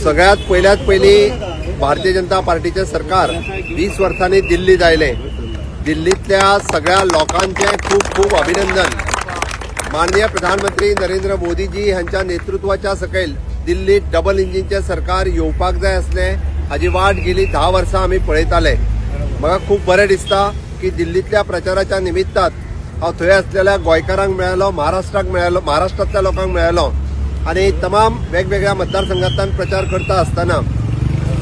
सगळ्यात पहिली भारतीय जनता पार्टीचे सरकार 20 वर्षांनी दिल्लीत आयले। दिल्लीतल्या सगळ्या लोकांचे खूप खूप अभिनंदन। माननीय प्रधानमंत्री नरेंद्र मोदीजी यांच्या नेतृत्वाच्या सकयल दिल्लीत डबल इंजिनचे सरकार येवपाक जाय असले हाजी वाट गेली 10 वर्सां आमी पळयताले। म्हाका खूप बरें दिसता की दिल्लीतल्या प्रचाराच्या निमित्तात हांव थंय असलेल्या गोंयकारांक मेळ्ळो, महाराष्ट्राक मेळ्ळो, महाराष्ट्रातल्या लोकांक मेळ्ळो आणि तमाम वेगवेगळ्या मतदारसंघांतल्यान प्रचार करता आसतना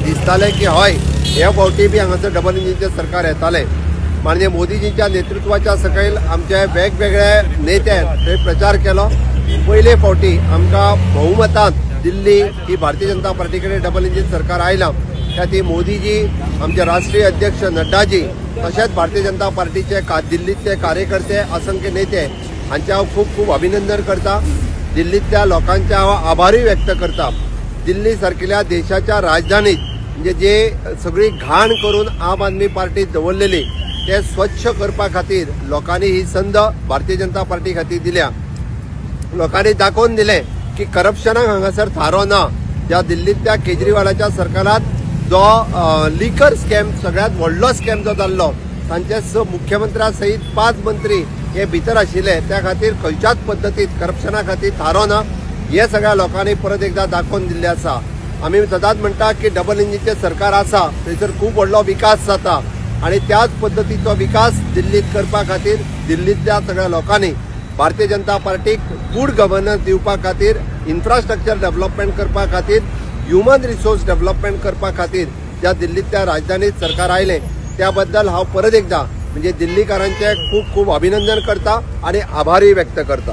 दिसताले की हय ह्या फावटी बी हांगासर डबल इंजिनचे सरकार येताले। माननीय मोदीजींच्या नेतृत्वाच्या सकयल आमचे वेगवेगळे नेते थंय प्रचार केलो। पयले फावटी आमकां बहुमतान दिल्ली ही भारतीय जनता पार्टी कडेन डबल इंजिन सरकार आयला। त्यात मोदीजी, आमचे राष्ट्रीय अध्यक्ष नड्डाजी, तशेंच भारतीय जनता पार्टीचे दिल्लीतले कार्यकर्ते, असंख्य नेते हांचे हांव खूप खूप अभिनंदन करता। दिल्लीतल्या लोकांचे हांव आभारी व्यक्त करता। दिल्ली सारकिल्या देशाच्या राजधानीत म्हणजे जे सगळी घाण करून आम आदमी पार्टी दवरलेली ते स्वच्छ करपा खातीर लोकांनी ही संद भारतीय जनता पार्टी खातीर दिल्या। लोकांनी दाखोवन दिले की करप्शनाक हांगासर थारो ना। ज्या दिल्लीतल्या केजरीवालाच्या सरकारात जो लिकर स्कॅम सगळ्यात व्हडलो स्कॅम जो जाल्लो तांचे मुख्यमंत्र्या सहित 5 मंत्री हे भितर आशिल्ले, त्या खातीर खंयच्याच पद्दतीत करप्शना खातीर थारो ना हे सगळ्या लोकांनी परत एकदा दाखोवन दिल्ले आसा। आमी सदांच म्हणटा की डबल इंजिनचे सरकार आसा थंयसर खूप व्हडलो विकास जाता आणि त्याच पद्दतीचो विकास दिल्लीत करपा खातीर दिल्लीतल्या सगळ्या लोकांनी भारतीय जनता पार्टीक गुड गव्हर्नन्स दिवपा खातीर, इन्फ्रास्ट्रक्चर डेव्हलपमेंट करपा खातीर, ह्युमन रिसोर्स डेव्हलपमेंट करपा खातीर ज्या दिल्लीतल्या राजधानीत सरकार आयले त्या बद्दल हांव परत एकदा म्हणजे दिल्लीकारांचे खूप खूप अभिनंदन करता आणि आभारी व्यक्त करता।